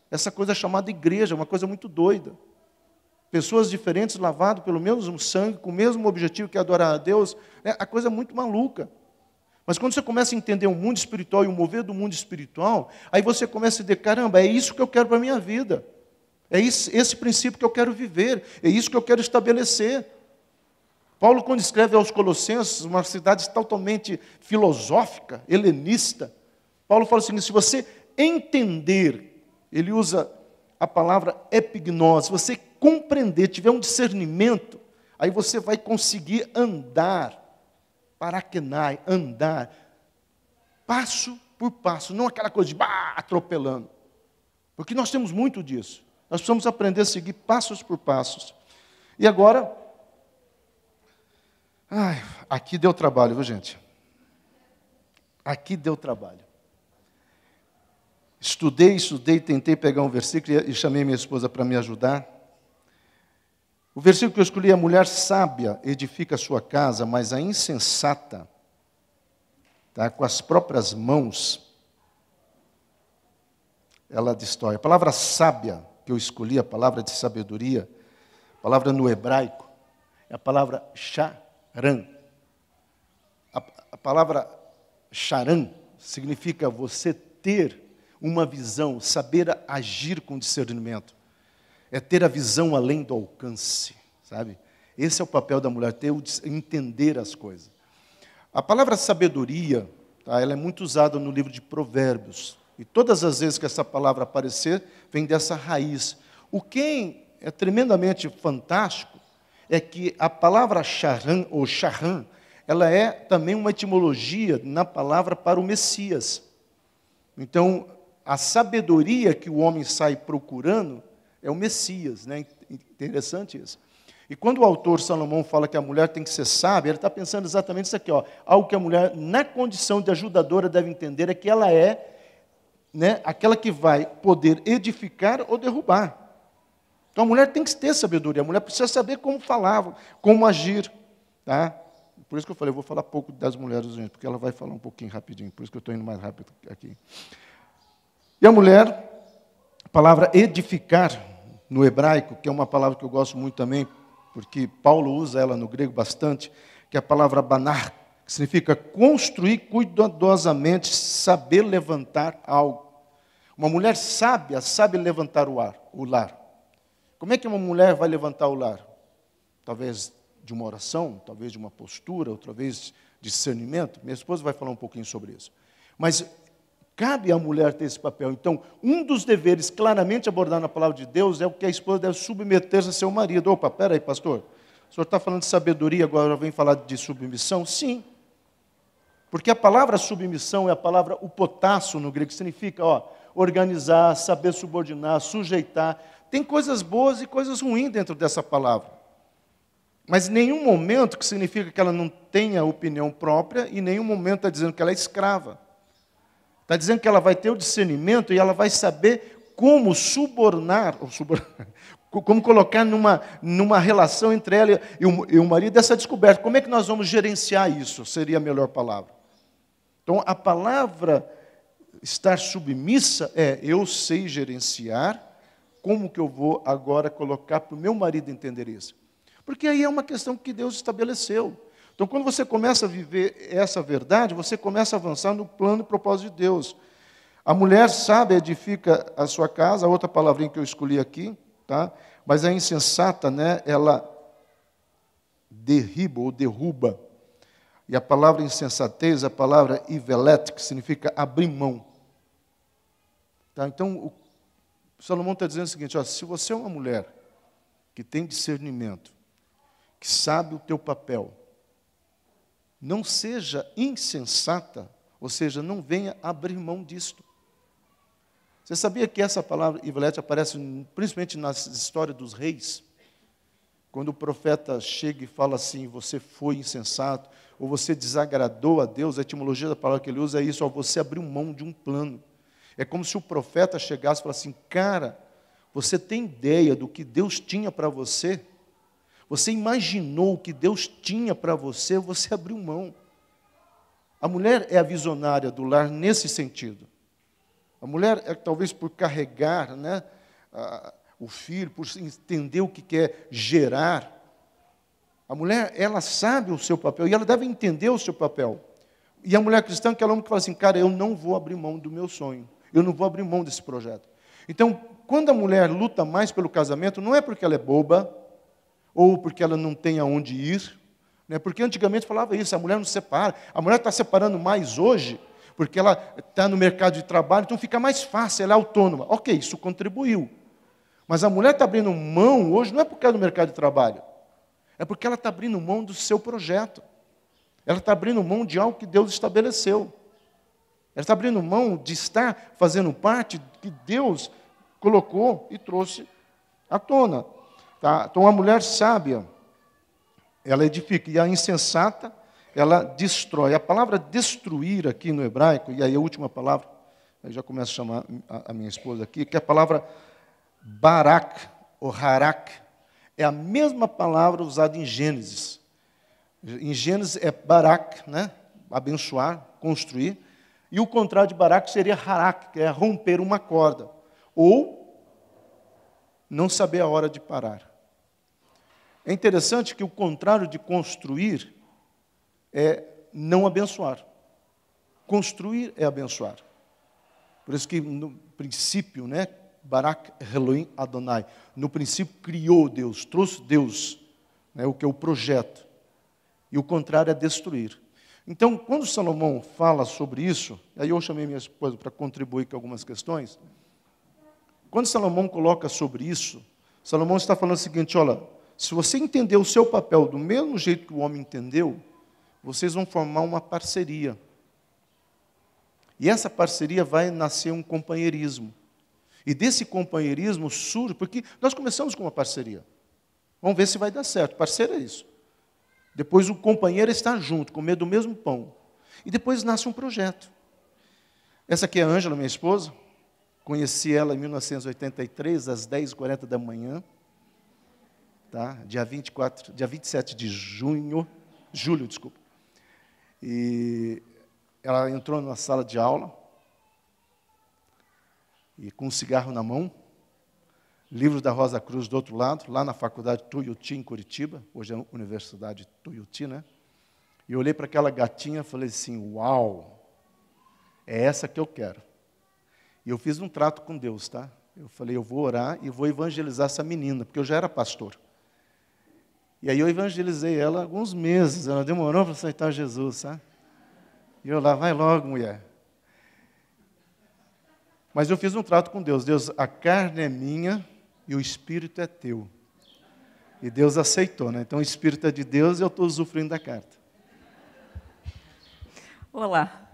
essa coisa chamada igreja, uma coisa muito doida. Pessoas diferentes, lavadas pelo mesmo sangue, com o mesmo objetivo que é adorar a Deus, a coisa é muito maluca. Mas quando você começa a entender o mundo espiritual e o mover do mundo espiritual, aí você começa a dizer, caramba, é isso que eu quero para a minha vida. É esse princípio que eu quero viver, é isso que eu quero estabelecer. Paulo, quando escreve aos Colossenses, uma cidade totalmente filosófica, helenista, Paulo fala o seguinte, se você entender, ele usa a palavra epignose, se você compreender, tiver um discernimento, aí você vai conseguir andar, paraquenai, andar, passo por passo, não aquela coisa de atropelando. Porque nós temos muito disso. Nós precisamos aprender a seguir passos por passos. E agora, aqui deu trabalho, viu, gente? Aqui deu trabalho. Estudei, tentei pegar um versículo e chamei minha esposa para me ajudar. O versículo que eu escolhi é: a mulher sábia edifica a sua casa, mas a insensata, com as próprias mãos, ela destrói. A palavra sábia que eu escolhi, a palavra de sabedoria, a palavra no hebraico, é a palavra charan. A palavra charan significa você ter uma visão, saber agir com discernimento. É ter a visão além do alcance, sabe? Esse é o papel da mulher, entender as coisas. A palavra sabedoria, ela é muito usada no livro de Provérbios. E todas as vezes que essa palavra aparecer, vem dessa raiz. O que é tremendamente fantástico é que a palavra charan, ou charran, ela é também uma etimologia na palavra para o Messias. Então, a sabedoria que o homem sai procurando é o Messias, né? Interessante isso. E quando o autor Salomão fala que a mulher tem que ser sábia, ele está pensando exatamente isso aqui, ó, algo que a mulher, na condição de ajudadora, deve entender é que ela é, né, aquela que vai poder edificar ou derrubar. Então a mulher tem que ter sabedoria, a mulher precisa saber como falar, como agir. Tá? Por isso que eu falei, eu vou falar pouco das mulheres, gente, porque ela vai falar um pouquinho rapidinho, por isso que eu estou indo mais rápido aqui. E a mulher, a palavra edificar, no hebraico, que é uma palavra que eu gosto muito também, porque Paulo usa ela no grego bastante, que é a palavra banar, que significa construir cuidadosamente, saber levantar algo. Uma mulher sábia sabe levantar o lar. Como é que uma mulher vai levantar o lar? Talvez de uma oração, talvez de uma postura, outra vez de discernimento. Minha esposa vai falar um pouquinho sobre isso. Mas cabe à mulher ter esse papel. Então, um dos deveres claramente abordados na palavra de Deus é o que a esposa deve submeter-se a seu marido. Opa, peraí, pastor. O senhor está falando de sabedoria, agora vem falar de submissão? Sim. Porque a palavra submissão é a palavra upotasso no grego, que significa organizar, saber subordinar, sujeitar. Tem coisas boas e coisas ruins dentro dessa palavra. Mas em nenhum momento que significa que ela não tenha opinião própria, e em nenhum momento está dizendo que ela é escrava. Está dizendo que ela vai ter o discernimento e ela vai saber como como colocar numa relação entre ela e o marido essa descoberta. Como é que nós vamos gerenciar isso? Seria a melhor palavra. Então, a palavra estar submissa é eu sei gerenciar, como que eu vou agora colocar para o meu marido entender isso? Porque aí é uma questão que Deus estabeleceu. Então, quando você começa a viver essa verdade, você começa a avançar no plano e propósito de Deus. A mulher sábia edifica a sua casa, a outra palavrinha que eu escolhi aqui, tá? Mas a insensata, né, ela derriba ou derruba. E a palavra insensatez, a palavra ivelet, que significa abrir mão. Tá? Então, o Salomão está dizendo o seguinte, se você é uma mulher que tem discernimento, que sabe o teu papel, não seja insensata, ou seja, não venha abrir mão disto. Você sabia que essa palavra ivelete aparece principalmente nas histórias dos reis? Quando o profeta chega e fala assim, você foi insensato, ou você desagradou a Deus, a etimologia da palavra que ele usa é isso, você abriu mão de um plano. É como se o profeta chegasse e falasse assim, cara, você tem ideia do que Deus tinha para você? Você imaginou o que Deus tinha para você, você abriu mão. A mulher é a visionária do lar nesse sentido. A mulher é talvez por carregar, né, o filho, por entender o que quer gerar. A mulher, ela sabe o seu papel e ela deve entender o seu papel. E a mulher cristã, aquela homem que fala assim, cara, eu não vou abrir mão do meu sonho. Eu não vou abrir mão desse projeto. Então, quando a mulher luta mais pelo casamento, não é porque ela é boba, ou porque ela não tem aonde ir, né? Porque antigamente falava isso, a mulher não separa. A mulher está separando mais hoje, porque ela está no mercado de trabalho, então fica mais fácil, ela é autônoma. Ok, isso contribuiu. Mas a mulher está abrindo mão hoje, não é por causa do mercado de trabalho, é porque ela está abrindo mão do seu projeto. Ela está abrindo mão de algo que Deus estabeleceu. Ela está abrindo mão de estar fazendo parte que Deus colocou e trouxe à tona. Tá? Então, a mulher sábia, ela edifica, e a insensata, ela destrói. A palavra destruir aqui no hebraico, e aí a última palavra, eu já começo a chamar a minha esposa aqui, que é a palavra barak, ou harak, é a mesma palavra usada em Gênesis. Em Gênesis é barak, né? Abençoar, construir, e o contrário de barak seria harak, que é romper uma corda, ou não saber a hora de parar. É interessante que o contrário de construir é não abençoar. Construir é abençoar. Por isso que no princípio, né, Barak Elohim Adonai, no princípio criou Deus, trouxe Deus, né, o que é o projeto. E o contrário é destruir. Então, quando Salomão fala sobre isso, aí eu chamei minha esposa para contribuir com algumas questões. Quando Salomão coloca sobre isso, Salomão está falando o seguinte, olha, se você entender o seu papel do mesmo jeito que o homem entendeu, vocês vão formar uma parceria. E essa parceria vai nascer um companheirismo. E desse companheirismo surge, porque nós começamos com uma parceria. Vamos ver se vai dar certo. Parceiro é isso. Depois o companheiro está junto, comer do mesmo pão. E depois nasce um projeto. Essa aqui é a Ângela, minha esposa. Conheci ela em 1983, às 10h40 da manhã. Tá? Dia 27 de julho. E ela entrou na sala de aula, e com um cigarro na mão, livros da Rosa Cruz do outro lado, lá na faculdade Tuiuti, em Curitiba, hoje é a Universidade Tuiuti, né? E eu olhei para aquela gatinha e falei assim, uau, é essa que eu quero. E eu fiz um trato com Deus, tá? Eu falei, eu vou orar e vou evangelizar essa menina, porque eu já era pastor. E aí eu evangelizei ela alguns meses, ela demorou para aceitar Jesus, sabe? E eu lá, vai logo, mulher. Mas eu fiz um trato com Deus. Deus, a carne é minha e o Espírito é teu. E Deus aceitou, né? Então o Espírito é de Deus e eu estou usufruindo da carta. Olá.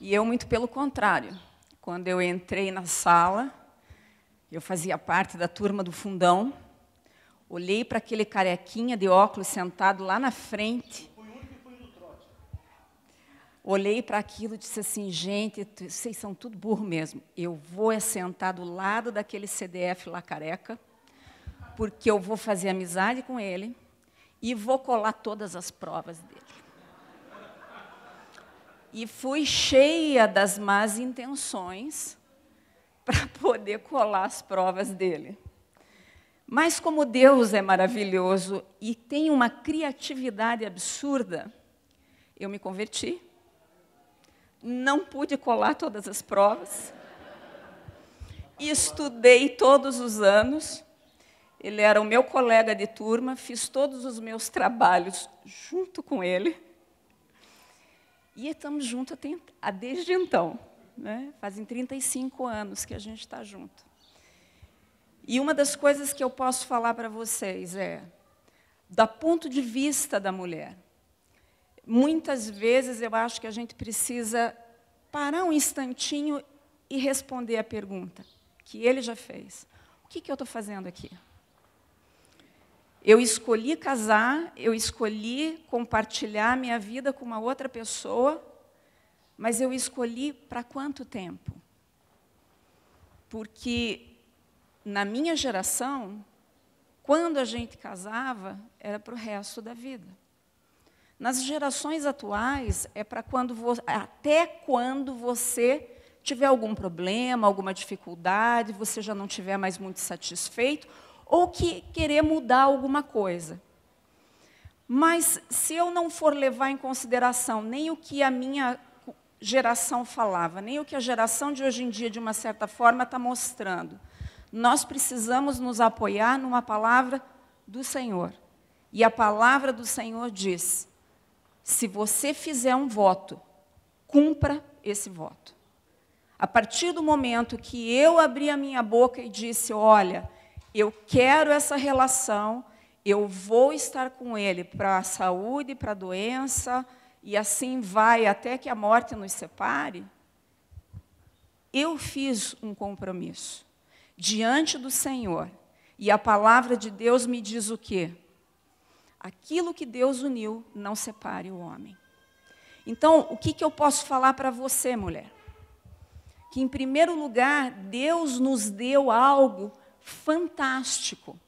E eu, muito pelo contrário. Quando eu entrei na sala, eu fazia parte da turma do fundão, olhei para aquele carequinha de óculos sentado lá na frente. Olhei para aquilo e disse assim, gente, vocês são tudo burro mesmo. Eu vou sentar do lado daquele CDF lá careca, porque eu vou fazer amizade com ele e vou colar todas as provas dele. E fui cheia das más intenções para poder colar as provas dele. Mas como Deus é maravilhoso e tem uma criatividade absurda, eu me converti. Não pude colar todas as provas. Estudei todos os anos. Ele era o meu colega de turma, fiz todos os meus trabalhos junto com ele. E estamos juntos desde então. Né? Fazem 35 anos que a gente está junto. E uma das coisas que eu posso falar para vocês é, do ponto de vista da mulher, muitas vezes eu acho que a gente precisa parar um instantinho e responder a pergunta que ele já fez. O que eu estou fazendo aqui? Eu escolhi casar, eu escolhi compartilhar minha vida com uma outra pessoa, mas eu escolhi para quanto tempo? Porque na minha geração, quando a gente casava, era para o resto da vida. Nas gerações atuais, é para até quando você tiver algum problema, alguma dificuldade, você já não estiver mais muito satisfeito, ou querer mudar alguma coisa. Mas, se eu não for levar em consideração nem o que a minha geração falava, nem o que a geração de hoje em dia, de uma certa forma, está mostrando, nós precisamos nos apoiar numa palavra do Senhor. E a palavra do Senhor diz, se você fizer um voto, cumpra esse voto. A partir do momento que eu abri a minha boca e disse, olha, eu quero essa relação, eu vou estar com ele para a saúde, para a doença, e assim vai até que a morte nos separe, eu fiz um compromisso diante do Senhor. E a palavra de Deus me diz o quê? Aquilo que Deus uniu, não separe o homem. Então, o que eu posso falar para você, mulher? Que, em primeiro lugar, Deus nos deu algo fantástico,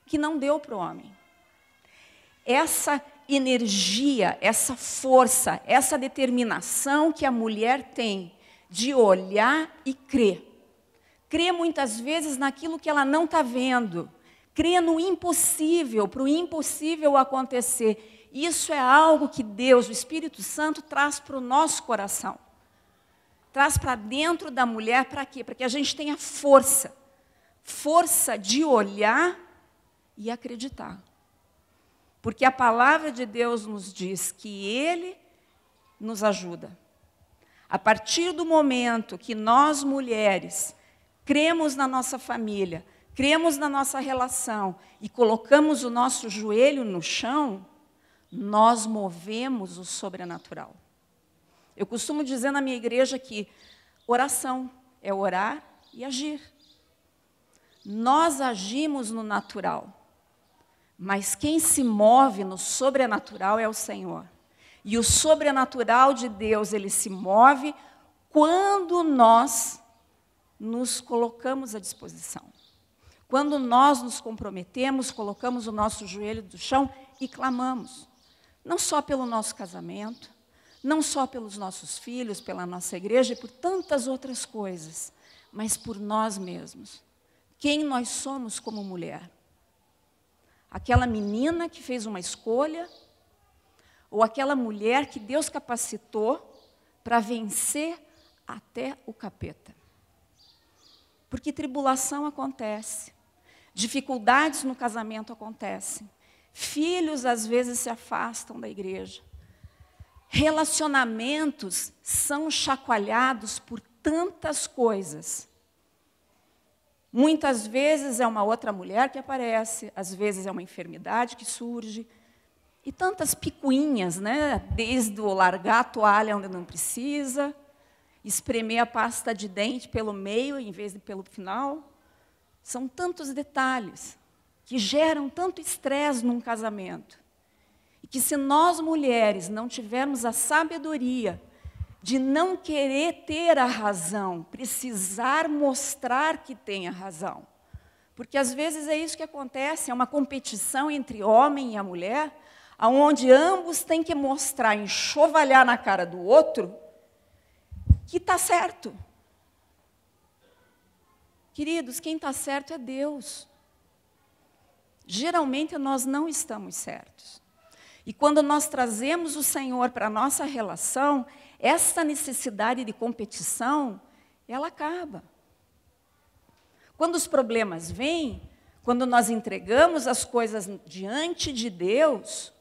que não deu para o homem. Essa energia, essa força, essa determinação que a mulher tem de olhar e crer. Crer muitas vezes naquilo que ela não está vendo. Crer no impossível, para o impossível acontecer. Isso é algo que Deus, o Espírito Santo, traz para o nosso coração. Traz para dentro da mulher, para quê? Para que a gente tenha força. Força de olhar e acreditar. Porque a palavra de Deus nos diz que Ele nos ajuda. A partir do momento que nós, mulheres, cremos na nossa família, cremos na nossa relação e colocamos o nosso joelho no chão, nós movemos o sobrenatural. Eu costumo dizer na minha igreja que oração é orar e agir. Nós agimos no natural, Mas quem se move no sobrenatural é o Senhor. E o sobrenatural de Deus, ele se move quando nós nos colocamos à disposição. Quando nós nos comprometemos, colocamos o nosso joelho no chão e clamamos. Não só pelo nosso casamento, não só pelos nossos filhos, pela nossa igreja e por tantas outras coisas, mas por nós mesmos. Quem nós somos como mulher? Aquela menina que fez uma escolha, ou aquela mulher que Deus capacitou para vencer até o capeta. Porque tribulação acontece, dificuldades no casamento acontecem, filhos às vezes se afastam da igreja, relacionamentos são chacoalhados por tantas coisas. Muitas vezes é uma outra mulher que aparece, às vezes é uma enfermidade que surge, e tantas picuinhas, né? Desde o largar a toalha onde não precisa, espremer a pasta de dente pelo meio em vez de pelo final. São tantos detalhes que geram tanto estresse num casamento. E que se nós mulheres não tivermos a sabedoria de não querer ter a razão, precisar mostrar que tem a razão. Porque às vezes é isso que acontece, é uma competição entre o homem e a mulher, onde ambos têm que mostrar, enxovalhar na cara do outro, que está certo. Queridos, quem está certo é Deus. Geralmente nós não estamos certos. E quando nós trazemos o Senhor para a nossa relação, essa necessidade de competição, ela acaba. Quando os problemas vêm, quando nós entregamos as coisas diante de Deus,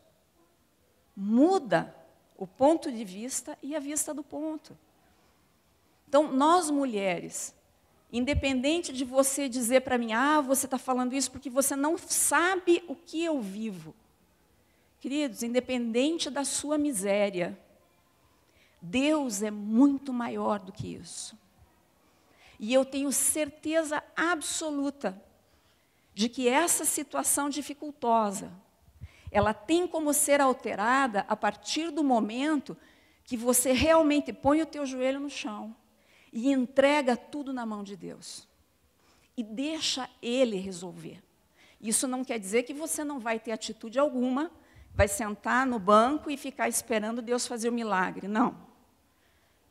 muda o ponto de vista e a vista do ponto. Então, nós mulheres, independente de você dizer para mim, você está falando isso porque você não sabe o que eu vivo. Queridos, independente da sua miséria, Deus é muito maior do que isso. E eu tenho certeza absoluta de que essa situação dificultosa, ela tem como ser alterada a partir do momento que você realmente põe o teu joelho no chão e entrega tudo na mão de Deus. E deixa Ele resolver. Isso não quer dizer que você não vai ter atitude alguma, vai sentar no banco e ficar esperando Deus fazer o milagre. Não.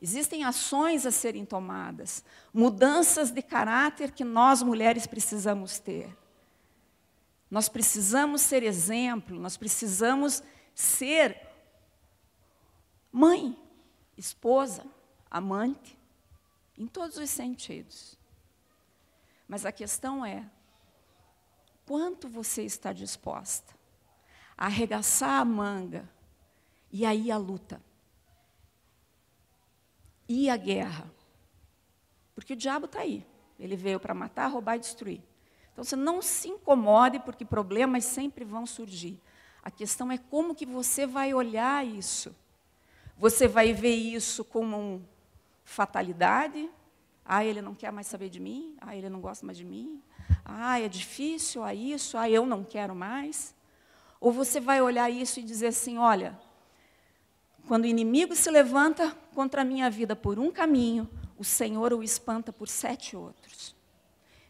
Existem ações a serem tomadas, mudanças de caráter que nós mulheres precisamos ter. Nós precisamos ser exemplo, nós precisamos ser mãe, esposa, amante, em todos os sentidos. Mas a questão é, quanto você está disposta a arregaçar a manga e aí a luta? E a guerra? Porque o diabo está aí. Ele veio para matar, roubar e destruir. Então, você não se incomode, porque problemas sempre vão surgir. A questão é como que você vai olhar isso. Você vai ver isso como fatalidade? Ele não quer mais saber de mim? Ele não gosta mais de mim? É difícil, isso, eu não quero mais? Ou você vai olhar isso e dizer assim, olha, quando o inimigo se levanta contra a minha vida por um caminho, o Senhor o espanta por 7 outros.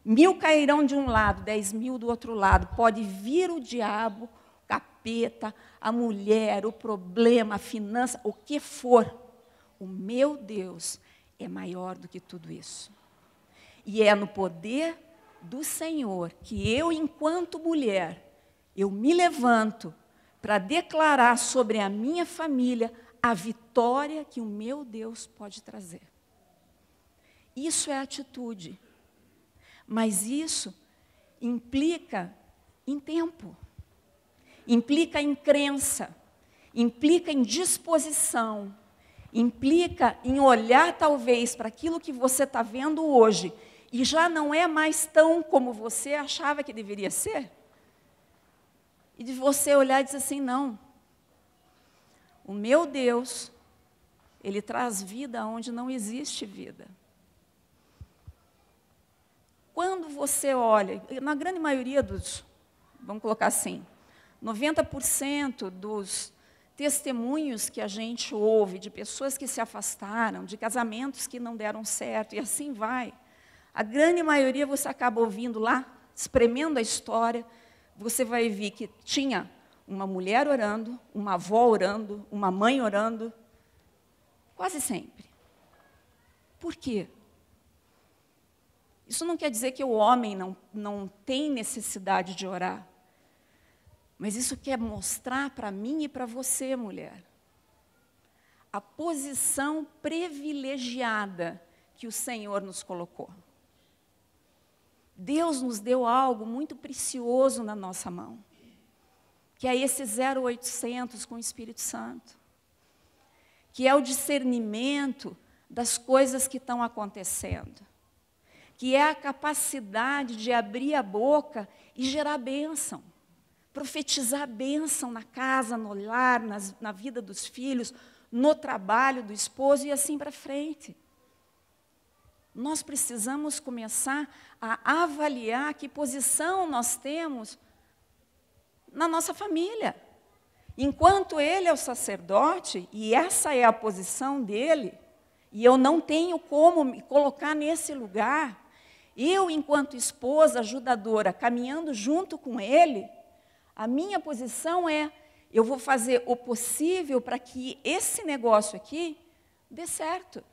1000 cairão de um lado, 10.000 do outro lado. Pode vir o diabo, o capeta, a mulher, o problema, a finança, o que for. O meu Deus é maior do que tudo isso. E é no poder do Senhor que eu, enquanto mulher, eu me levanto para declarar sobre a minha família a vitória que o meu Deus pode trazer. Isso é atitude. Mas isso implica em tempo, implica em crença, implica em disposição, implica em olhar talvez para aquilo que você está vendo hoje e já não é mais tão como você achava que deveria ser. E de você olhar e dizer assim, não, o meu Deus, Ele traz vida onde não existe vida. Quando você olha, na grande maioria dos, vamos colocar assim, 90% dos testemunhos que a gente ouve de pessoas que se afastaram, de casamentos que não deram certo, e assim vai. A grande maioria você acaba ouvindo lá, espremendo a história, você vai ver que tinha uma mulher orando, uma avó orando, uma mãe orando, quase sempre. Por quê? Isso não quer dizer que o homem não tem necessidade de orar. Mas isso quer mostrar para mim e para você, mulher, a posição privilegiada que o Senhor nos colocou. Deus nos deu algo muito precioso na nossa mão, que é esse 0800 com o Espírito Santo, que é o discernimento das coisas que estão acontecendo, que é a capacidade de abrir a boca e gerar bênção, profetizar bênção na casa, no lar, na vida dos filhos, no trabalho do esposo e assim para frente. Nós precisamos começar a avaliar que posição nós temos na nossa família. Enquanto ele é o sacerdote, e essa é a posição dele, e eu não tenho como me colocar nesse lugar, eu, enquanto esposa ajudadora, caminhando junto com ele, a minha posição é, eu vou fazer o possível para que esse negócio aqui dê certo.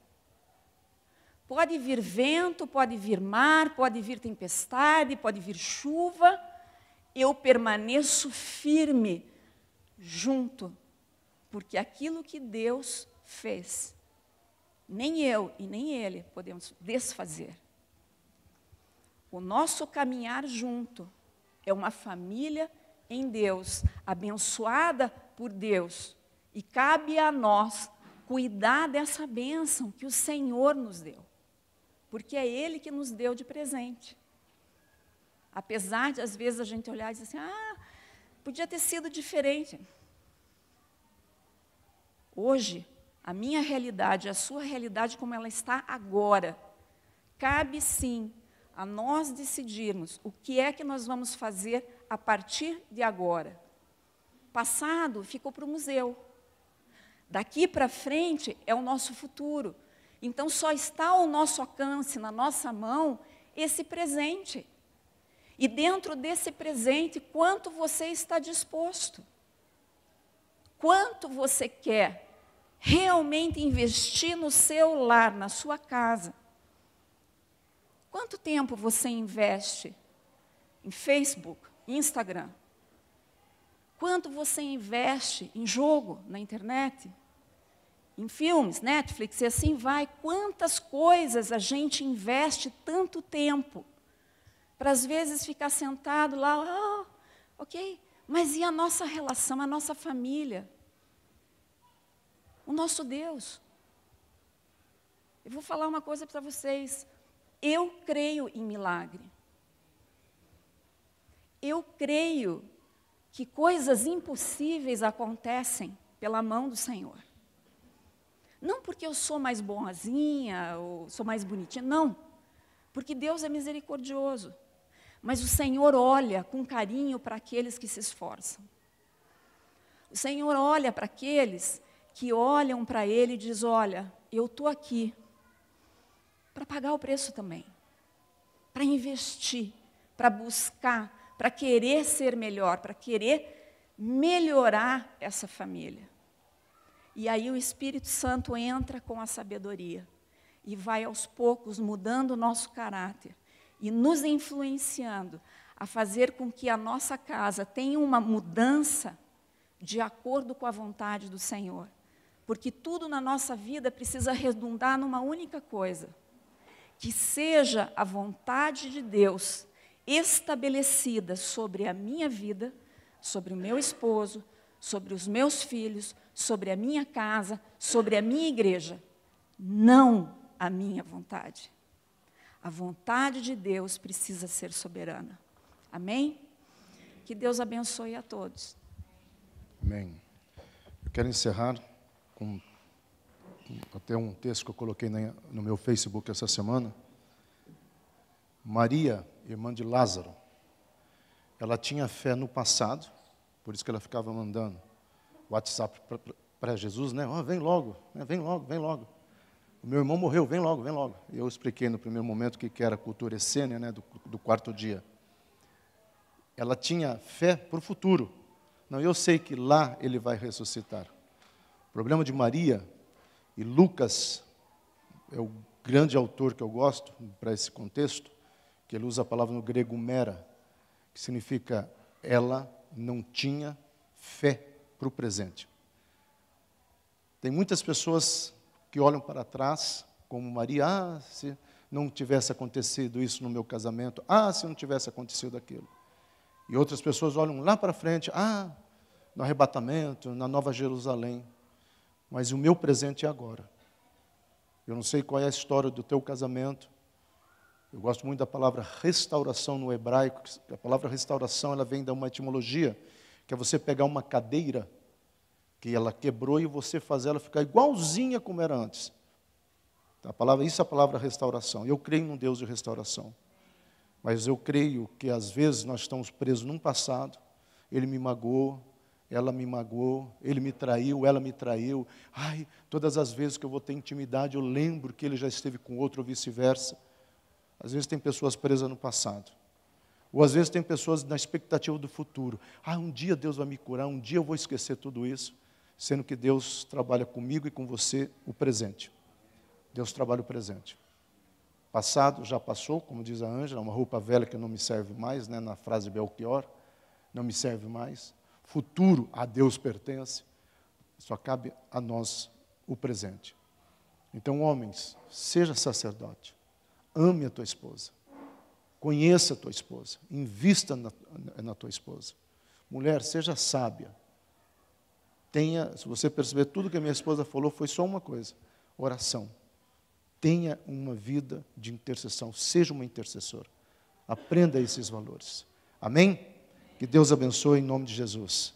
Pode vir vento, pode vir mar, pode vir tempestade, pode vir chuva, eu permaneço firme junto, porque aquilo que Deus fez, nem eu e nem ele podemos desfazer. O nosso caminhar junto é uma família em Deus, abençoada por Deus, e cabe a nós cuidar dessa bênção que o Senhor nos deu, porque é Ele que nos deu de presente. Apesar de, às vezes, a gente olhar e dizer assim, podia ter sido diferente. Hoje, a minha realidade, a sua realidade como ela está agora, cabe sim a nós decidirmos o que é que nós vamos fazer a partir de agora. Passado ficou para o museu. Daqui para frente é o nosso futuro. Então, só está ao nosso alcance, na nossa mão, esse presente. E dentro desse presente, quanto você está disposto? Quanto você quer realmente investir no seu lar, na sua casa? Quanto tempo você investe em Facebook, Instagram? Quanto você investe em jogo na internet? Em filmes, Netflix, e assim vai. Quantas coisas a gente investe tanto tempo para, às vezes, ficar sentado lá, ok, mas e a nossa relação, a nossa família? O nosso Deus? Eu vou falar uma coisa para vocês. Eu creio em milagre. Eu creio que coisas impossíveis acontecem pela mão do Senhor. Não porque eu sou mais boazinha, ou sou mais bonitinha, não. Porque Deus é misericordioso. Mas o Senhor olha com carinho para aqueles que se esforçam. O Senhor olha para aqueles que olham para Ele e diz, olha, eu estou aqui para pagar o preço também, para investir, para buscar, para querer ser melhor, para querer melhorar essa família. E aí o Espírito Santo entra com a sabedoria e vai aos poucos mudando o nosso caráter e nos influenciando a fazer com que a nossa casa tenha uma mudança de acordo com a vontade do Senhor. Porque tudo na nossa vida precisa redundar numa única coisa, que seja a vontade de Deus estabelecida sobre a minha vida, sobre o meu esposo, sobre os meus filhos, sobre a minha casa, sobre a minha igreja. Não a minha vontade. A vontade de Deus precisa ser soberana. Amém? Que Deus abençoe a todos. Amém. Eu quero encerrar com até um texto que eu coloquei no meu Facebook essa semana. Maria, irmã de Lázaro, ela tinha fé no passado, Por isso que ela ficava mandando WhatsApp para Jesus, né? Oh, vem logo, né? Vem logo, vem logo. O meu irmão morreu, vem logo, vem logo. Eu expliquei no primeiro momento o que era a cultura essênia, né? do quarto dia. Ela tinha fé para o futuro. Não, eu sei que lá ele vai ressuscitar. O problema de Maria, e Lucas é o grande autor que eu gosto para esse contexto, que ele usa a palavra no grego mera, que significa ela não tinha fé para o presente. Tem muitas pessoas que olham para trás, como Maria, se não tivesse acontecido isso no meu casamento, se não tivesse acontecido aquilo. E outras pessoas olham lá para frente, no arrebatamento, na Nova Jerusalém. Mas o meu presente é agora. Eu não sei qual é a história do teu casamento. Eu gosto muito da palavra restauração no hebraico. A palavra restauração, ela vem de uma etimologia, que é você pegar uma cadeira que ela quebrou e você fazer ela ficar igualzinha como era antes. Isso é a palavra restauração. Eu creio num Deus de restauração. Mas eu creio que às vezes nós estamos presos num passado. Ele me magoou, ela me magoou, ele me traiu, ela me traiu. Todas as vezes que eu vou ter intimidade, eu lembro que ele já esteve com outro ou vice-versa. Às vezes tem pessoas presas no passado. Ou às vezes tem pessoas na expectativa do futuro. Um dia Deus vai me curar, um dia eu vou esquecer tudo isso. Sendo que Deus trabalha comigo e com você o presente. Deus trabalha o presente. Passado já passou, como diz a Ângela, uma roupa velha que não me serve mais, né, na frase Belchior, não me serve mais. Futuro a Deus pertence, só cabe a nós o presente. Então, homens, seja sacerdote, ame a tua esposa, conheça a tua esposa, invista na tua esposa. Mulher, seja sábia. Se você perceber, tudo que a minha esposa falou foi só uma coisa, oração. Tenha uma vida de intercessão, seja uma intercessora. Aprenda esses valores. Amém? Que Deus abençoe em nome de Jesus.